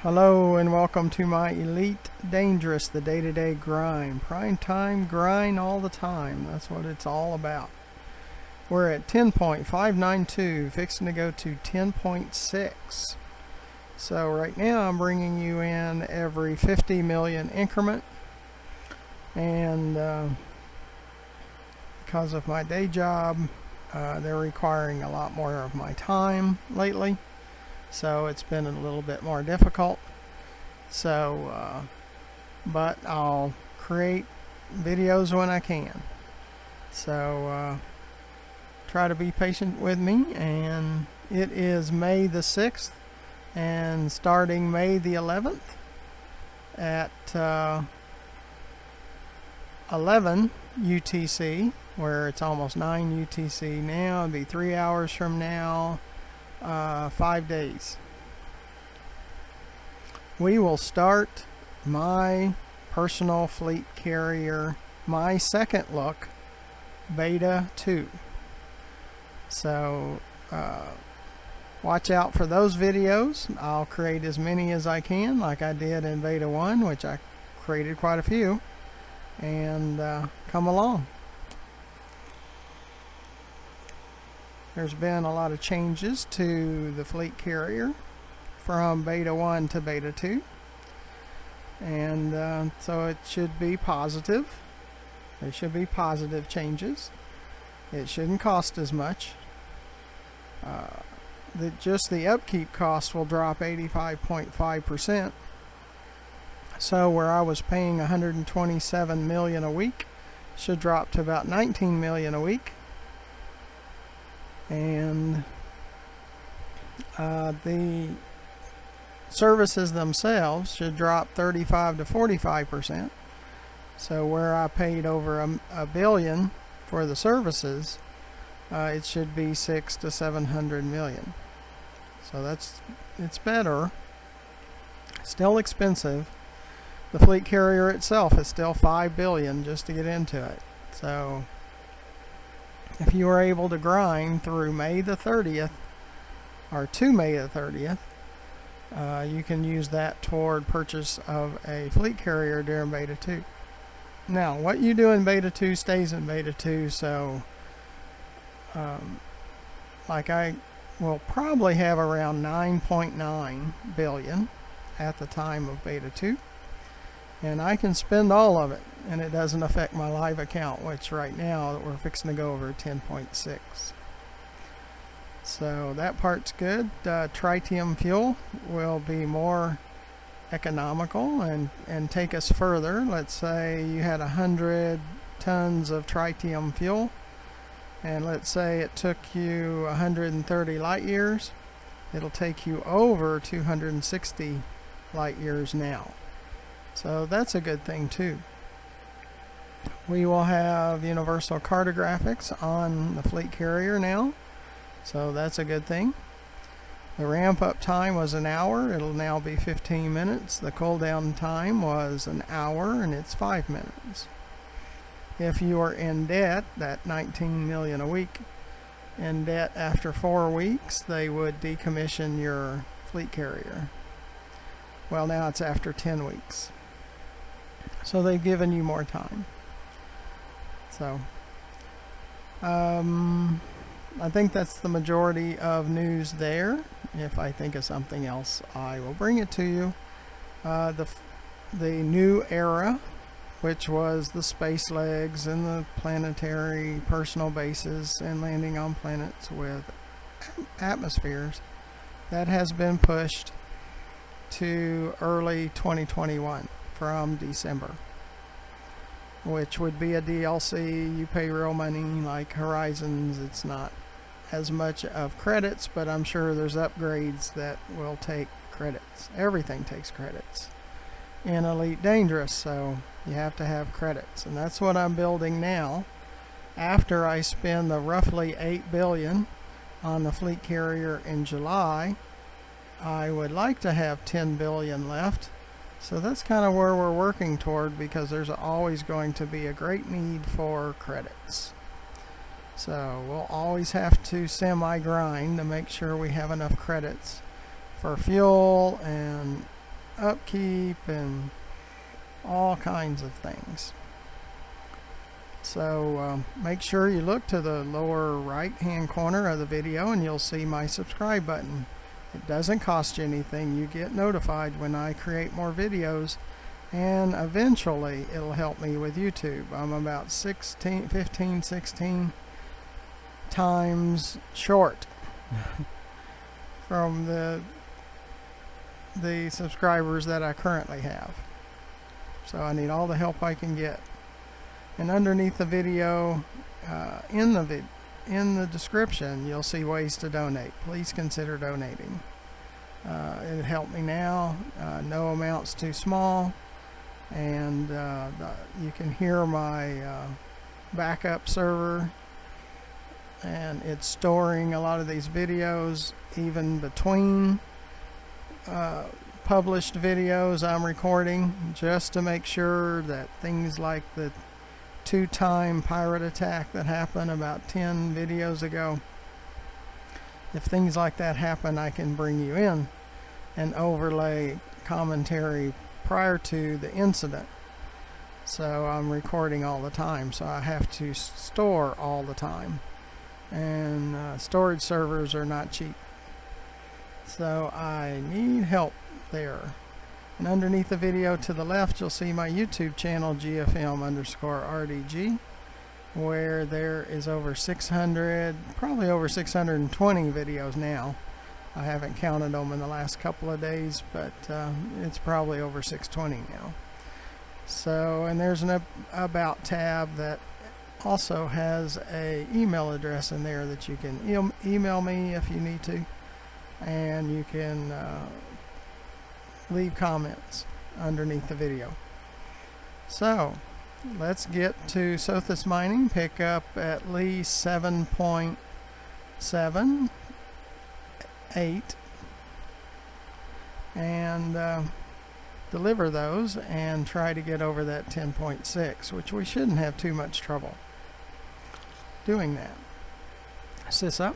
Hello and welcome to my Elite Dangerous, the day-to-day grind. Prime time grind all the time. That's what it's all about. We're at 10.592, fixing to go to 10.6. So right now I'm bringing you in every 50 million increment. And because of my day job, they're requiring a lot more of my time lately. So it's been a little bit more difficult. So, but I'll create videos when I can. So, try to be patient with me. And it is May the 6th and starting May the 11th at 11 UTC, where it's almost 9 UTC now. It'll be 3 hours from now. 5 days. We will start my personal fleet carrier, my second look, Beta 2. So watch out for those videos. I'll create as many as I can, like I did in Beta 1, which I created quite a few. And come along. There's been a lot of changes to the fleet carrier from Beta 1 to Beta 2. And so it should be positive. There should be positive changes. It shouldn't cost as much. Just the upkeep cost will drop 85.5%. So where I was paying 127 million a week, should drop to about 19 million a week. And the services themselves should drop 35 to 45%. So where I paid over a billion for the services, it should be 600 to 700 million. So it's better. Still expensive. The fleet carrier itself is still 5 billion just to get into it. So if you are able to grind through May the 30th, or to May the 30th, you can use that toward purchase of a fleet carrier during Beta 2. Now, what you do in Beta 2 stays in Beta 2, so like I will probably have around 9.9 billion at the time of Beta 2. And I can spend all of it, and it doesn't affect my live account, which right now we're fixing to go over 10.6. So that part's good. Tritium fuel will be more economical and take us further. Let's say you had 100 tons of tritium fuel, and let's say it took you 130 light years. It'll take you over 260 light years now. So that's a good thing too. We will have universal cartographics on the fleet carrier now. So that's a good thing. The ramp up time was an hour. It'll now be 15 minutes. The cool down time was an hour, and it's 5 minutes. If you are in debt, that 19 million a week in debt, after 4 weeks, they would decommission your fleet carrier. Well, now it's after 10 weeks. So they've given you more time. So I think that's the majority of news there. If I think of something else, I will bring it to you. The new era, which was the space legs and the planetary personal bases and landing on planets with atmospheres, that has been pushed to early 2021 from December, which would be a DLC. You pay real money, like Horizons. It's not as much of credits, but I'm sure there's upgrades that will take credits. Everything takes credits in Elite Dangerous, so you have to have credits, and that's what I'm building now. After I spend the roughly 8 billion on the fleet carrier in July, I would like to have 10 billion left. So that's kind of where we're working toward, because there's always going to be a great need for credits. So we'll always have to semi-grind to make sure we have enough credits for fuel and upkeep and all kinds of things. So make sure you look to the lower right hand corner of the video and you'll see my subscribe button. It doesn't cost you anything. You get notified when I create more videos, and eventually it'll help me with YouTube. I'm about 15, 16 times short from the subscribers that I currently have. So I need all the help I can get. And underneath the video, in the description, you'll see ways to donate. Please consider donating. It helped me now. No amount's too small. And you can hear my backup server, and it's storing a lot of these videos even between published videos I'm recording, just to make sure that things like the 2-time pirate attack that happened about 10 videos ago, if things like that happen, I can bring you in and overlay commentary prior to the incident. So I'm recording all the time, so I have to store all the time, and storage servers are not cheap, so I need help there. And underneath the video to the left, you'll see my YouTube channel, GFM_RDG, where there is over 600, probably over 620 videos now. I haven't counted them in the last couple of days, but it's probably over 620 now. So, and there's an About tab that also has a email address in there that you can email me if you need to, and you can leave comments underneath the video. So let's get to Sothis mining, pick up at least 7.78 and deliver those and try to get over that 10.6, which we shouldn't have too much trouble doing that. Sys up.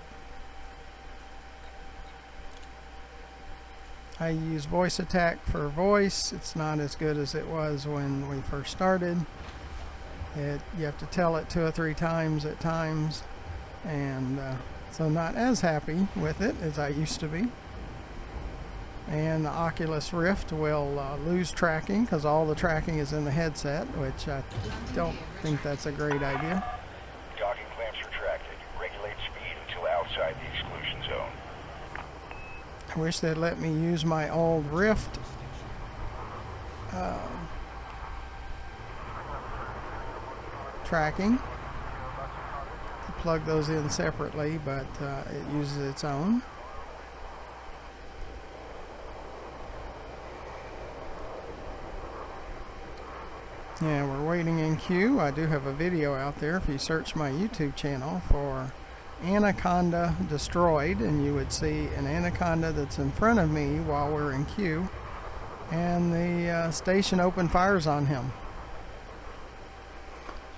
I use voice attack for voice. It's not as good as it was when we first started. You have to tell it 2 or 3 times at times, and so not as happy with it as I used to be. And the Oculus Rift will lose tracking because all the tracking is in the headset, which I don't think that's a great idea. Docking clamps retracted. Regulate speed until outside the exclusion zone. I wish they'd let me use my old Rift tracking to plug those in separately, but it uses its own. Yeah, we're waiting in queue. I do have a video out there if you search my YouTube channel for Anaconda destroyed, and you would see an anaconda that's in front of me while we're in queue, and the station opened fires on him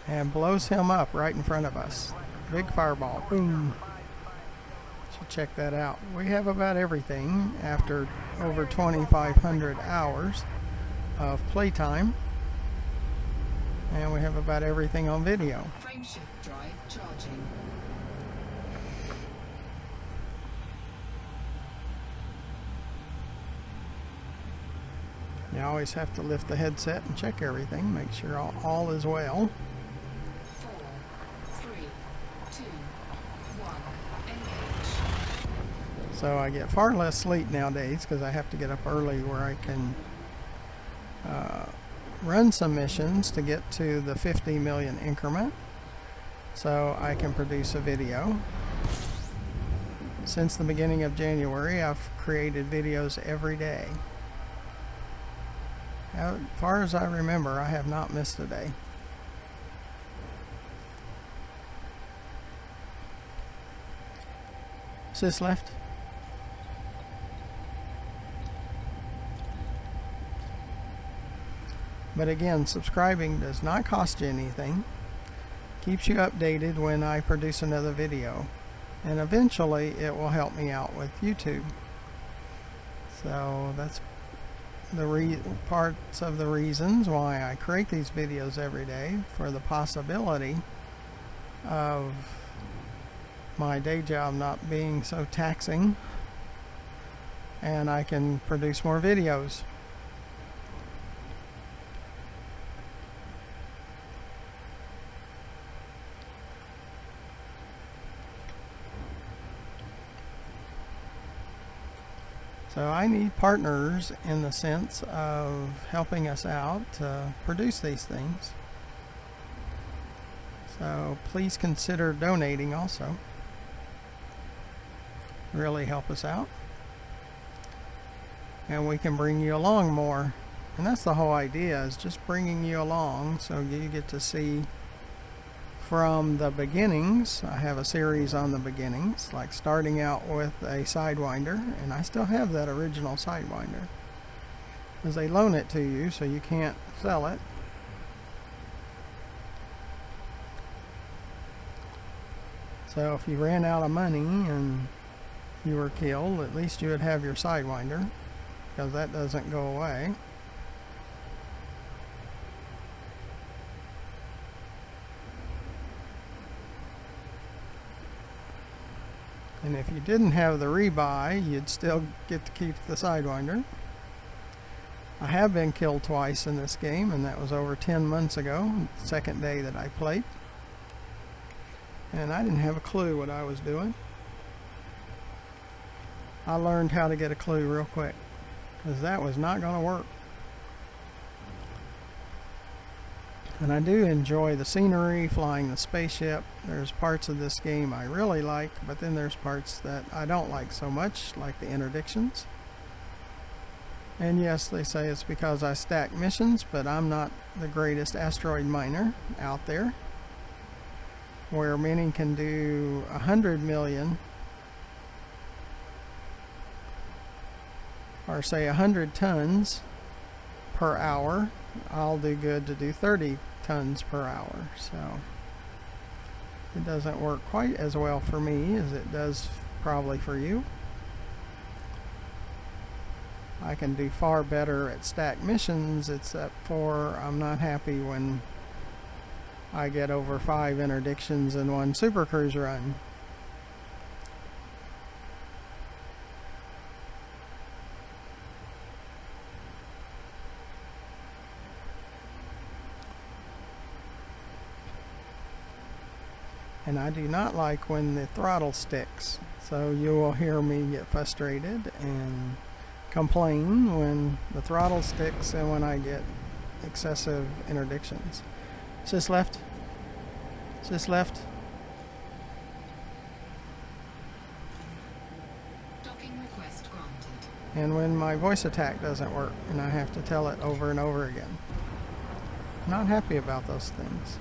and blows him up right in front of us. Big fireball, boom. Should check that out. We have about everything after over 2,500 hours of playtime, and we have about everything on video. Frameshift drive charging. You always have to lift the headset and check everything, make sure all is well. 4, 3, 2, 1, engage. So I get far less sleep nowadays because I have to get up early where I can run some missions to get to the 50 million increment, so I can produce a video. Since the beginning of January, I've created videos every day. As far as I remember, I have not missed a day. Sys left. But again, subscribing does not cost you anything. Keeps you updated when I produce another video. And eventually it will help me out with YouTube. So that's parts of the reasons why I create these videos every day, for the possibility of my day job not being so taxing, and I can produce more videos. So I need partners in the sense of helping us out to produce these things. So please consider donating also. Really help us out. And we can bring you along more. And that's the whole idea, is just bringing you along so you get to see from the beginnings. I have a series on the beginnings, like starting out with a Sidewinder, and I still have that original Sidewinder, because they loan it to you so you can't sell it. So if you ran out of money and you were killed, at least you would have your Sidewinder, because that doesn't go away. And if you didn't have the rebuy, you'd still get to keep the Sidewinder. I have been killed twice in this game, and that was over 10 months ago, the second day that I played. And I didn't have a clue what I was doing. I learned how to get a clue real quick, because that was not going to work. And I do enjoy the scenery, flying the spaceship. There's parts of this game I really like, but then there's parts that I don't like so much, like the interdictions. And yes, they say it's because I stack missions, but I'm not the greatest asteroid miner out there, where many can do 100 million, or say 100 tons per hour. I'll do good to do 30 tons per hour, so it doesn't work quite as well for me as it does probably for you. I can do far better at stack missions, except for I'm not happy when I get over 5 interdictions in one Super Cruise run. And I do not like when the throttle sticks, so you will hear me get frustrated and complain when the throttle sticks and when I get excessive interdictions. Sis left. Sis left. Docking request granted. And when my voice attack doesn't work and I have to tell it over and over again. Not happy about those things.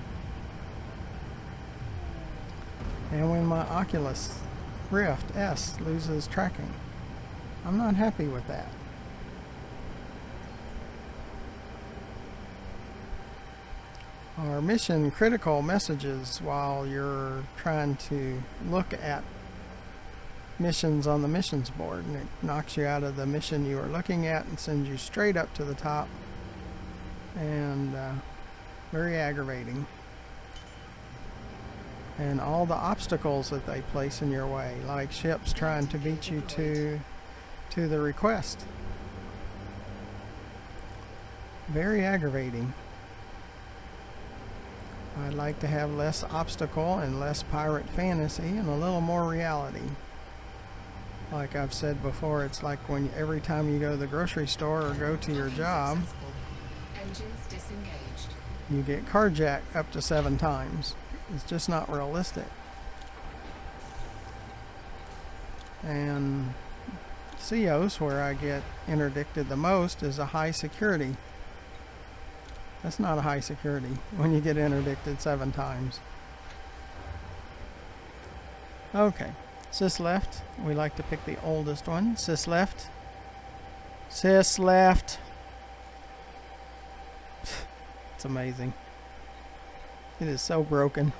And when my Oculus Rift S loses tracking, I'm not happy with that. Our mission critical messages while you're trying to look at missions on the missions board, and it knocks you out of the mission you are looking at and sends you straight up to the top, and very aggravating. And all the obstacles that they place in your way, like ships trying to beat you to the request. Very aggravating. I'd like to have less obstacle and less pirate fantasy and a little more reality. Like I've said before, it's like when every time you go to the grocery store or go to your job, Engines disengaged. you get carjacked up to 7 times. It's just not realistic. And Cios, where I get interdicted the most, is a high security. That's not a high security when you get interdicted 7 times. Okay, sis left. We like to pick the oldest one. Sis left. Sis left. It's amazing. It is so broken.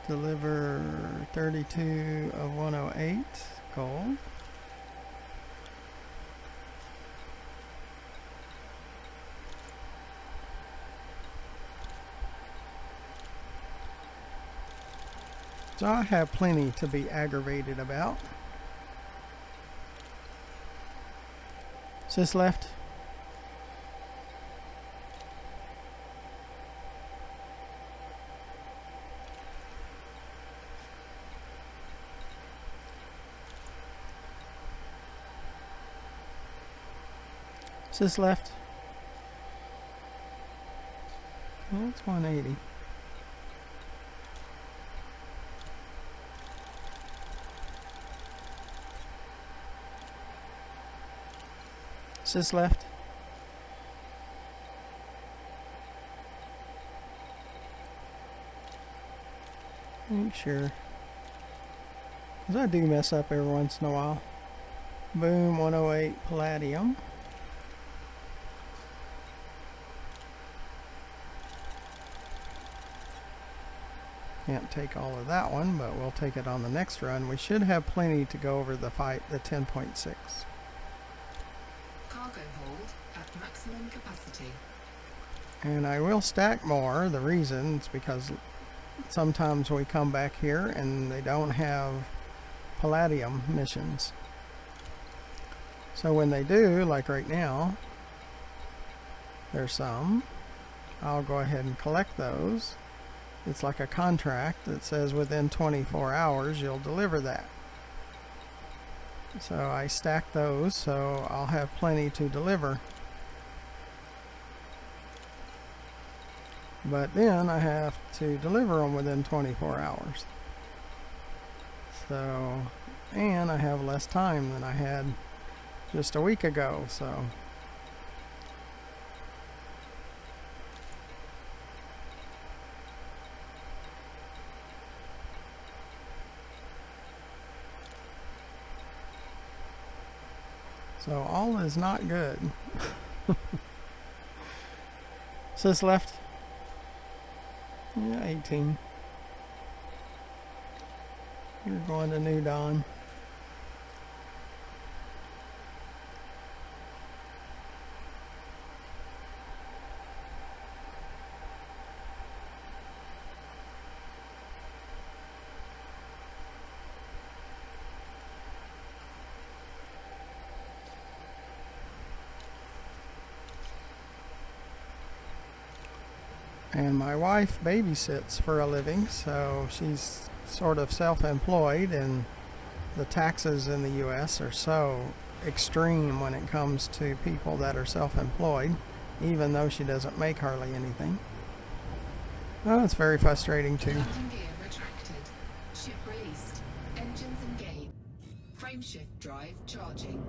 Deliver 32 of 108 gold. So I have plenty to be aggravated about. Sis left. Sis left. Well, it's 180. Sis left. Make sure. Because I do mess up every once in a while. Boom, 108 palladium. Can't take all of that one, but we'll take it on the next run. We should have plenty to go over the fight, the 10.6. Cargo hold at maximum capacity. And I will stack more. The reason is because sometimes we come back here and they don't have palladium missions. So when they do, like right now, there's some. I'll go ahead and collect those. It's like a contract that says within 24 hours you'll deliver that. So I stack those so I'll have plenty to deliver. But then I have to deliver them within 24 hours. So, and I have less time than I had just a week ago, so. So all is not good. Sis left. Yeah, 18. You're going to New Dawn. And my wife babysits for a living, so she's sort of self-employed, and the taxes in the US are so extreme when it comes to people that are self-employed, even though she doesn't make hardly anything. Oh, it's very frustrating too. Landing gear retracted. Ship released. Engines engaged. Frameshift drive charging.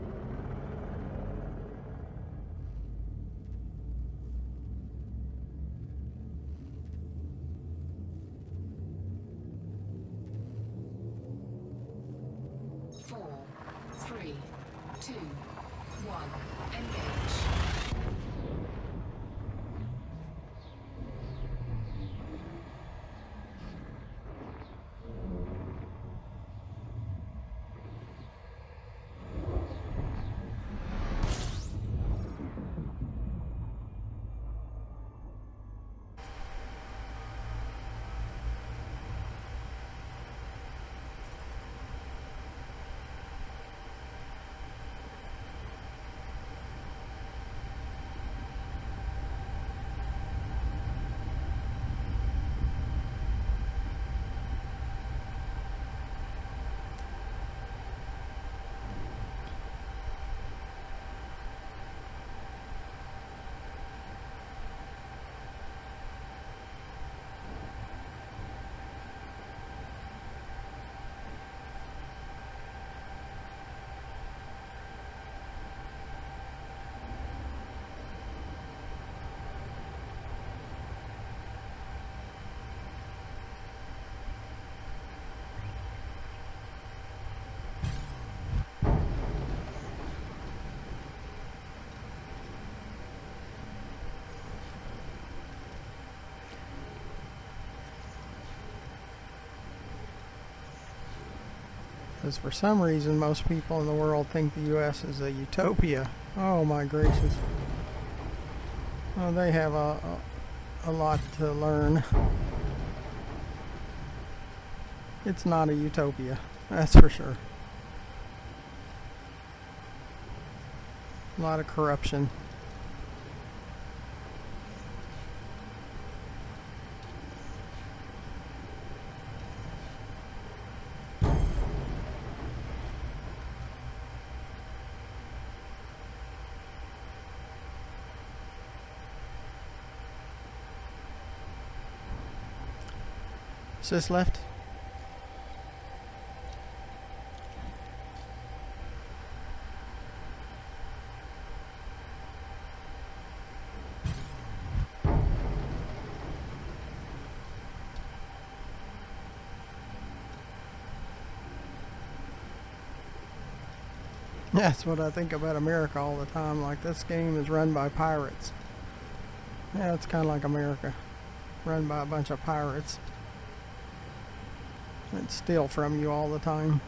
Because for some reason, most people in the world think the U.S. is a utopia. Oh my gracious. Oh, they have a lot to learn. It's not a utopia, that's for sure. A lot of corruption. Sis left. That's what I think about America all the time. Like, this game is run by pirates. Yeah, it's kind of like America, run by a bunch of pirates that steal from you all the time.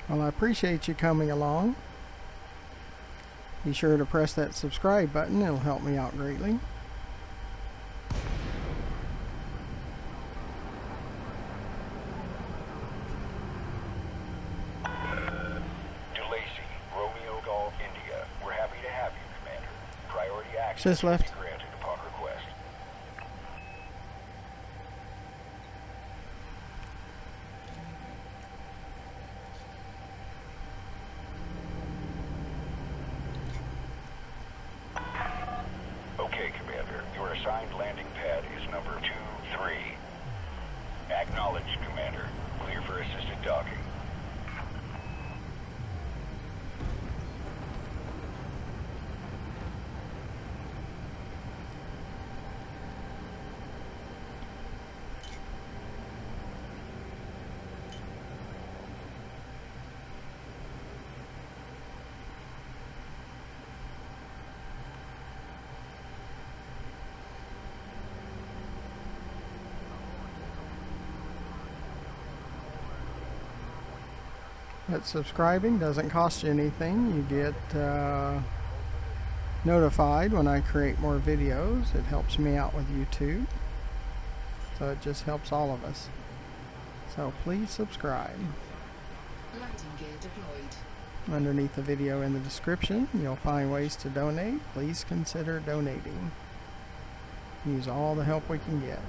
Well, I appreciate you coming along. Be sure to press that subscribe button. It'll help me out greatly. Sis left. Granted upon request. Okay, Commander. Your assigned landing pad is number 23. Acknowledged, Commander. Clear for assisted docking. But subscribing doesn't cost you anything. You get notified when I create more videos. It helps me out with YouTube. So it just helps all of us. So please subscribe. Landing gear deployed. Underneath the video in the description, you'll find ways to donate. Please consider donating. Use all the help we can get.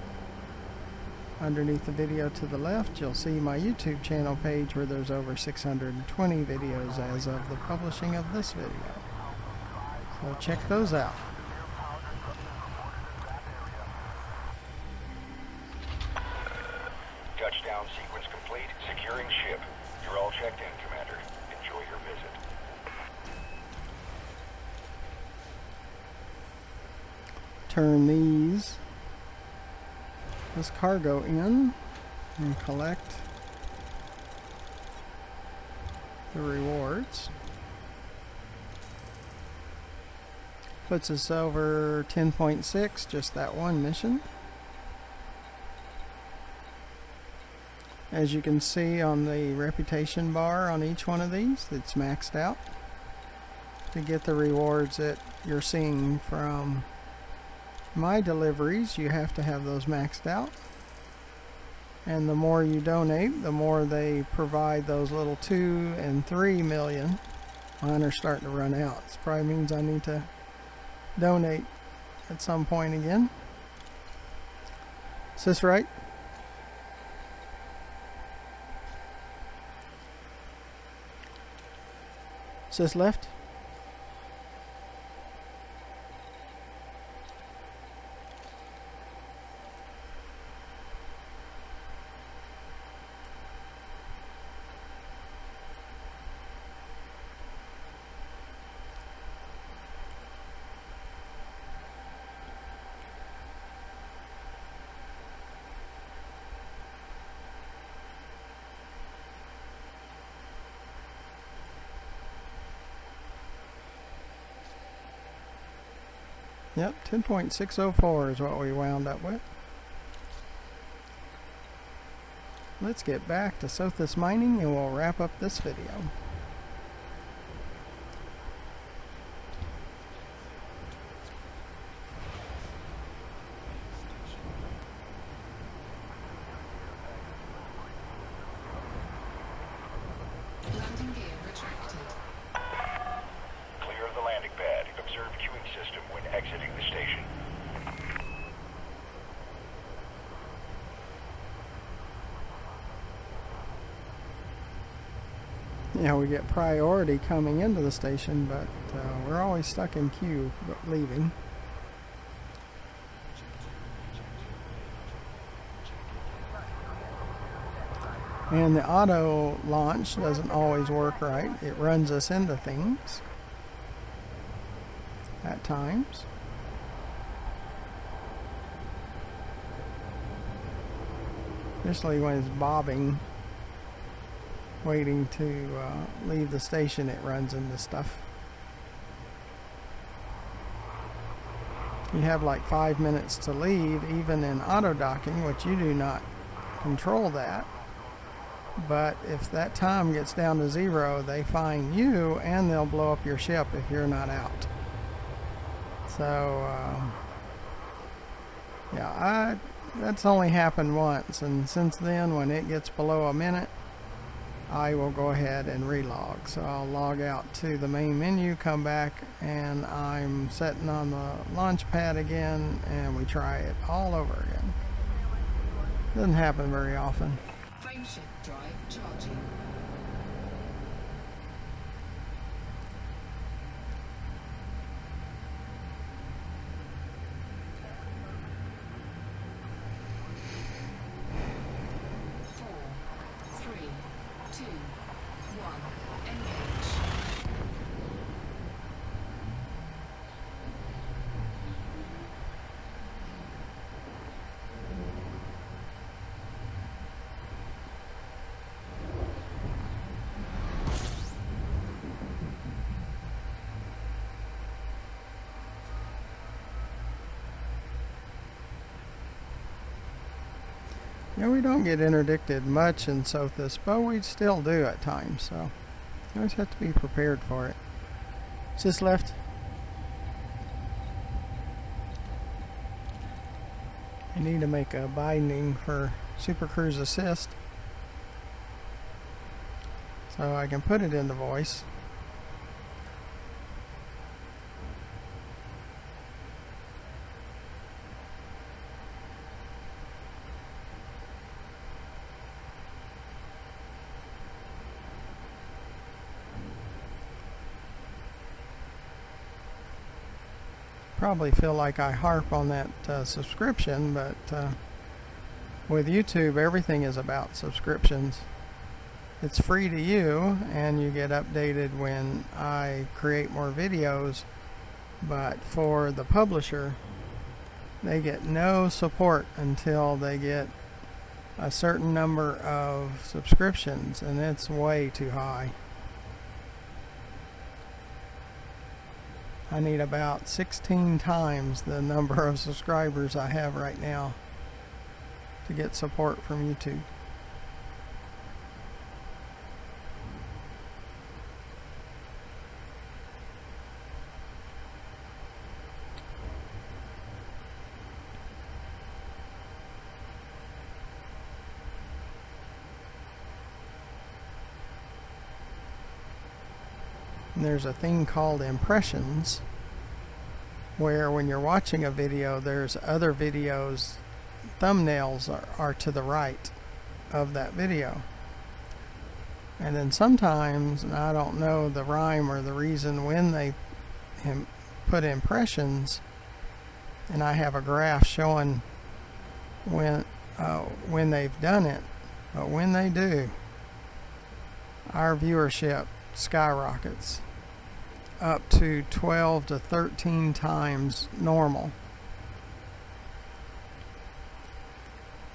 Underneath the video to the left, you'll see my YouTube channel page where there's over 620 videos as of the publishing of this video. So check those out. Touchdown sequence complete. Securing ship. You're all checked in, Commander. Enjoy your visit. Turn this cargo in and collect the rewards. Puts us over 10.6, just that one mission. As you can see on the reputation bar on each one of these, it's maxed out. To get the rewards that you're seeing from my deliveries, you have to have those maxed out. And the more you donate, the more they provide those little 2 and 3 million. Mine are starting to run out. This probably means I need to donate at some point again. Is this right? Is this left? Yep, 10.604 is what we wound up with. Let's get back to Sothis mining and we'll wrap up this video. Landing gear retracted. Clear of the landing pad. Observe queuing system when exiting the station. Yeah, we get priority coming into the station, but we're always stuck in queue leaving. And the auto launch doesn't always work right. It runs us into things at times. Especially when it's bobbing, waiting to leave the station, it runs into stuff. You have like 5 minutes to leave, even in auto docking, which you do not control that. But if that time gets down to 0, they fine you and they'll blow up your ship if you're not out. So yeah, that's only happened once, and since then, when it gets below a minute, I will go ahead and relog. So I'll log out to the main menu, come back, and I'm sitting on the launch pad again, and we try it all over again. Doesn't happen very often. Frameshift drive charging. Yeah, we don't get interdicted much in Sothis, but we still do at times, so you always have to be prepared for it. Is this left? I need to make a binding for Super Cruise Assist so I can put it into voice. Probably feel like I harp on that subscription, but with YouTube everything is about subscriptions. It's free to you and you get updated when I create more videos, but for the publisher they get no support until they get a certain number of subscriptions, and it's way too high. I need about 16 times the number of subscribers I have right now to get support from YouTube. And there's a thing called impressions, where when you're watching a video, there's other videos, thumbnails are to the right of that video. And then sometimes, and I don't know the rhyme or the reason when they put impressions, and I have a graph showing when they've done it, but when they do, our viewership skyrockets up to 12 to 13 times normal.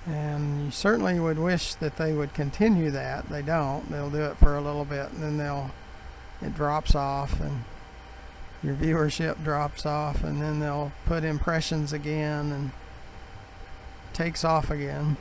And you certainly would wish that they would continue that. They don't. They'll do it for a little bit, and then it drops off, and your viewership drops off, and then they'll put impressions again, and it takes off again.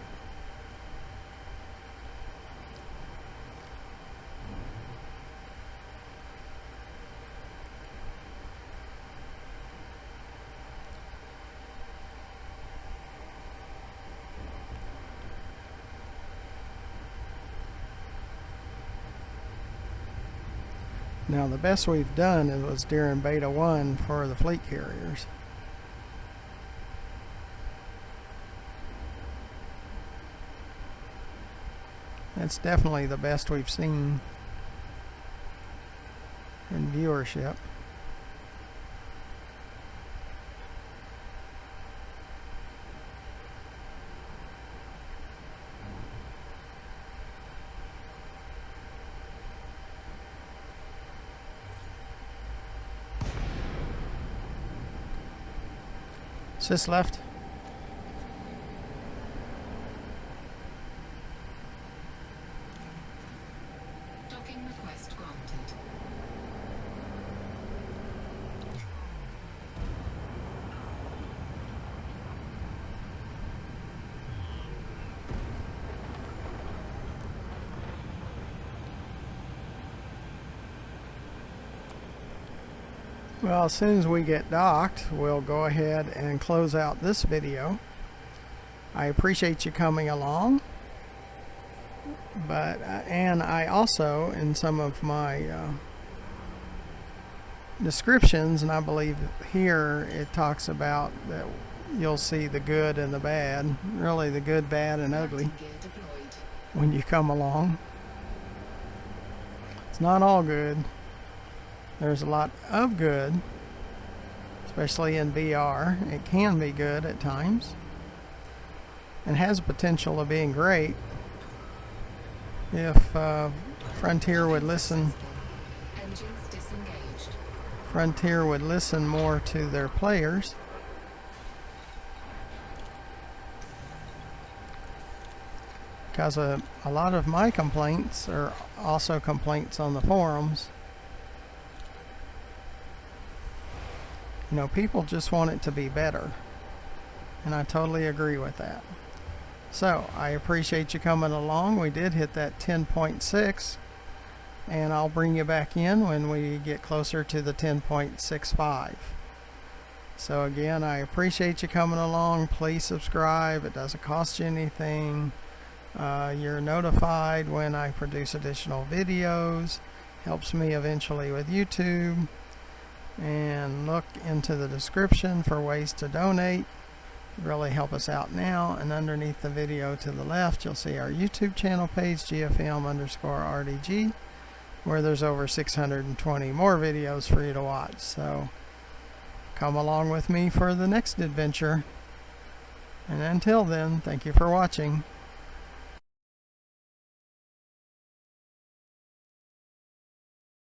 Now, the best we've done was during Beta 1 for the fleet carriers. That's definitely the best we've seen in viewership. Sis left. Docking request granted. Well, as soon as we get docked, we'll go ahead and close out this video. I appreciate you coming along, but and I also, in some of my descriptions, and I believe here it talks about that you'll see the good and the bad, really the good, bad, and ugly Landing gear deployed. when you come along. It's not all good. There's a lot of good, especially in VR. It can be good at times and has potential of being great if Frontier would listen. Engines disengaged. Frontier would listen more to their players. Because a lot of my complaints are also complaints on the forums. You know, people just want it to be better, and I totally agree with that. So, I appreciate you coming along. We did hit that 10.6, and I'll bring you back in when we get closer to the 10.65. So again, I appreciate you coming along. Please subscribe. It doesn't cost you anything. You're notified when I produce additional videos. Helps me eventually with YouTube. And look into the description for ways to donate. Really help us out now. And underneath the video to the left, you'll see our YouTube channel page, GFM_RDG, where there's over 620 more videos for you to watch. So come along with me for the next adventure. And until then, thank you for watching.